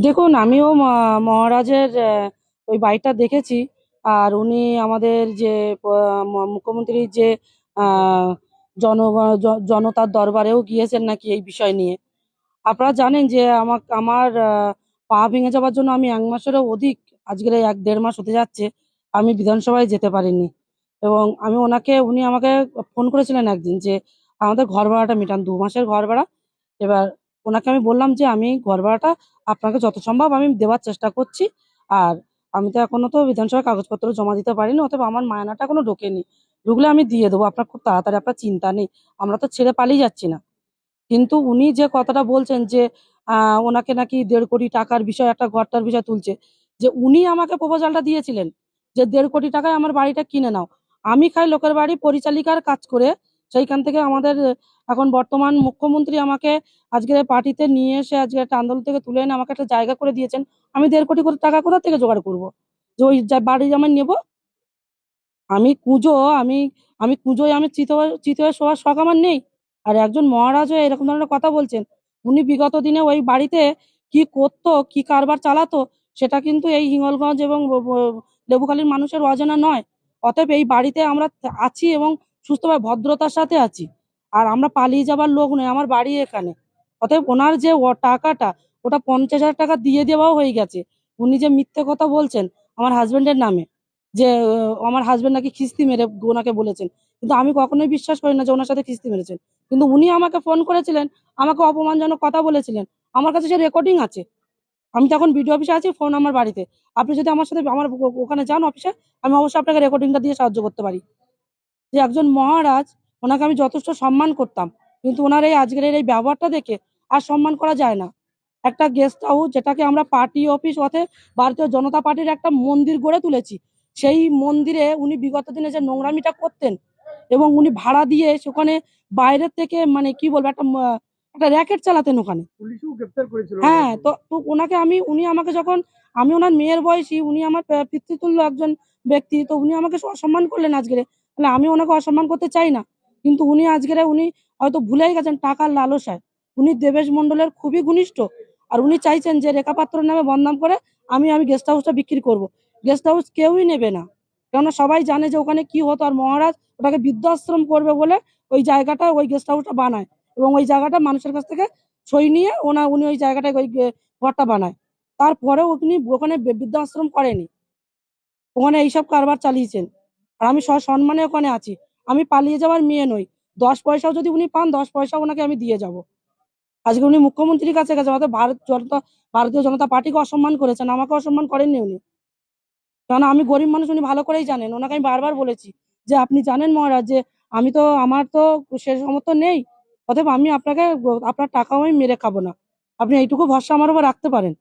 দেখুন, আমিও মহারাজের ওই বাড়িটা দেখেছি। আর উনি আমাদের যে মুখ্যমন্ত্রীর যে আহ, জন জনতার দরবারেও গিয়েছেন নাকি এই বিষয় নিয়ে। আপনারা জানেন যে আমার পা ভেঙে যাওয়ার জন্য আমি 1 মাসেরও অধিক, আজকের এই 1-1.5 মাস হতে যাচ্ছে, আমি বিধানসভায় যেতে পারিনি। এবং উনি আমাকে ফোন করেছিলেন একদিন যে আমাদের ঘর ভাড়াটা মেটান, 2 মাসের ঘর ভাড়া। এবার ওনাকে আমি বললাম যে আমি ঘর ভাড়াটা আপনাকে যত সম্ভব আমি দেওয়ার চেষ্টা করছি। আর আমি তো এখনো তো বিধানসভায় কাগজপত্র জমা দিতে পারিনি, অথবা আমার মায়নাটা এখনো ঢোকেনি। ঢুকলে আমি দিয়ে দেবো, আপনার খুব তাড়াতাড়ি, আপনার চিন্তা নেই। আমরা তো ছেড়ে পালিয়ে যাচ্ছি না। কিন্তু উনি যে কথাটা বলছেন যে ওনাকে নাকি 1.5 কোটি টাকার বিষয়, একটা ঘরটার বিষয় তুলছে, যে উনি আমাকে প্রপোজালটা দিয়েছিলেন যে 1.5 কোটি টাকায় আমার বাড়িটা কিনে নাও। আমি খাই লোকের বাড়ি পরিচালিকার কাজ করে। সেইখান থেকে আমাদের এখন বর্তমান মুখ্যমন্ত্রী আমাকে আজকের পার্টিতে নিয়ে এসে আজকে একটা আন্দোলন থেকে তুলে এনে আমাকে একটা জায়গা করে দিয়েছেন। আমি 1.5 কোটি করে টাকা কোথা থেকে জোগাড় করবো যে ওই বাড়ি আমি নেবো? আমি কুঁজো আমি আমি কুঁজোয় আমি চিত হয়ে শোয়ার শখ আমার নেই। আর একজন মহারাজ হয়ে এরকম ধরনের কথা বলছেন। উনি বিগত দিনে ওই বাড়িতে কি করতো, কি কারবার চালাতো, সেটা কিন্তু এই হিঙ্গলগঞ্জ এবং লেবুখালীর মানুষের অজানা নয়। অতএব এই বাড়িতে আমরা আছি এবং সুস্থভাবে ভদ্রতার সাথে আছি। আর আমরা পালিয়ে যাবার লোক নয়, আমার বাড়ি এখানে। অতএব ওনার যে টাকাটা, ওটা 50,000 টাকা দিয়ে দেওয়াও হয়ে গেছে। উনি যে মিথ্যে কথা বলছেন আমার হাজবেন্ডের নামে, যে আমার হাজবেন্ড নাকি খিস্তি মেরে ওনাকে বলেছেন, কিন্তু আমি কখনোই বিশ্বাস করি না যে ওনার সাথে খিস্তি মেরেছেন। কিন্তু উনি আমাকে ফোন করেছিলেন, আমাকে অপমানজনক কথা বলেছিলেন। আমার কাছে সে রেকর্ডিং আছে। আমি তখন বিডিও অফিসে আছি, ফোন আমার বাড়িতে। আপনি যদি আমার সাথে আমার ওখানে যান অফিসে, আমি অবশ্যই আপনাকে রেকর্ডিংটা দিয়ে সাহায্য করতে পারি। যে একজন মহারাজ, ওনাকে আমি যথেষ্ট সম্মান করতাম, কিন্তু ওনার এই আজকের এই ব্যবহারটা দেখে আর সম্মান করা যায় না। একটা গেস্ট হাউস, যেটাকে আমরা পার্টি অফিস হতে ভারতীয় জনতা পার্টির একটা মন্দির গড়ে তুলেছি, সেই মন্দিরে উনি বিগত দিনে যে নোংরামিটা করতেন, এবং উনি ভাড়া দিয়ে সেখানে বাইরের থেকে, মানে কি বলবো, একটা র্যাকেট চালাতেন ওখানে। পুলিশও গ্রেপ্তার করেছিল হ্যাঁ, ওনাকে। তো তো ওনাকে উনি আমাকে যখন, আমি ওনার মেয়ের বয়সী, উনি আমার পিতৃতুল্য একজন ব্যক্তি, তো উনি আমাকে অসম্মান করলেন আজকে। তাহলে আমি ওনাকে অসম্মান করতে চাই না। কিন্তু উনি হয়তো ভুলেই গেছেন টাকার লালসায়। উনি দেবেশ মন্ডলের খুবই ঘনিষ্ঠ। আর উনি চাইছেন যে রেখা পাত্রের নামে বদনাম করে আমি গেস্ট হাউসটা বিক্রি করব। গেস্ট হাউস কেউই নেবে না, কেননা সবাই জানে যে ওখানে কি হতো। আর মহারাজ ওটাকে বৃদ্ধাশ্রম করবে বলে ওই জায়গাটা, ওই গেস্ট হাউসটা বানায়, এবং ওই জায়গাটা মানুষের কাছ থেকে সই নিয়ে উনি ওই জায়গাটায় ওই ঘরটা বানায়। তারপরেও উনি ওখানে বৃদ্ধাশ্রম করেনি, ওখানে এইসব কারবার চালিয়েছেন। আর আমি সসম্মানে ওখানে আছি। আমি পালিয়ে যাওয়ার মেয়ে নই। 10 পয়সাও যদি উনি পান, 10 পয়সা ওনাকে আমি দিয়ে যাব। আজকে উনি মুখ্যমন্ত্রীর কাছে গেছে, অর্থাৎ ভারতীয় জনতা পার্টিকে অসম্মান করেছেন, আমাকে অসম্মান করেননি উনি। কারণ আমি গরিব মানুষ, উনি ভালো করেই জানেন। ওনাকে আমি বারবার বলেছি যে আপনি জানেন মহারাজ যে আমার তো সে সমর্থ নেই। অতএব আমি আপনাকে, আপনার টাকাও আমি মেরে খাবো না। আপনি এইটুকু ভরসা আমার উপর রাখতে পারেন।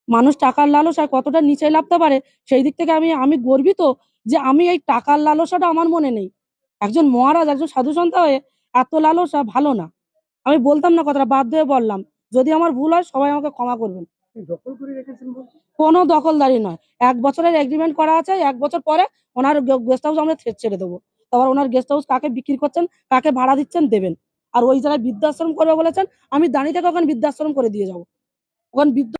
মানুষ টাকার লালসায় কতটা নিচে নামতে পারে, সেই দিক থেকে আমি আমি গর্বিত যে আমি এই টাকার লালসাটা আমার মনে নেই। একজন মহারাজ, একজন সাধু সন্ত হয়ে এত লালসা ভালো না। আমি বলতাম না, কথাটা বাধ্য হয়ে বললাম। যদি আমার ভুল হয়, সবাই আমাকে ক্ষমা করবেন। দখল করে রেখেছেন বলছে। কোনো দখলদারি নয়। 1 বছরের এগ্রিমেন্ট করা আছে। 1 বছর পরে ওনার গেস্ট হাউস আমরা ছেড়ে দেবো। তারপর ওনার গেস্ট হাউস কাকে বিক্রি করছেন, কাকে ভাড়া দিচ্ছেন দেবেন। আর ওই জায়গায় বৃদ্ধাশ্রম করবে বলেছেন, আমি দাঁড়িয়ে থেকে ওখানে বৃদ্ধাশ্রম করে দিয়ে যাবো। ওখানে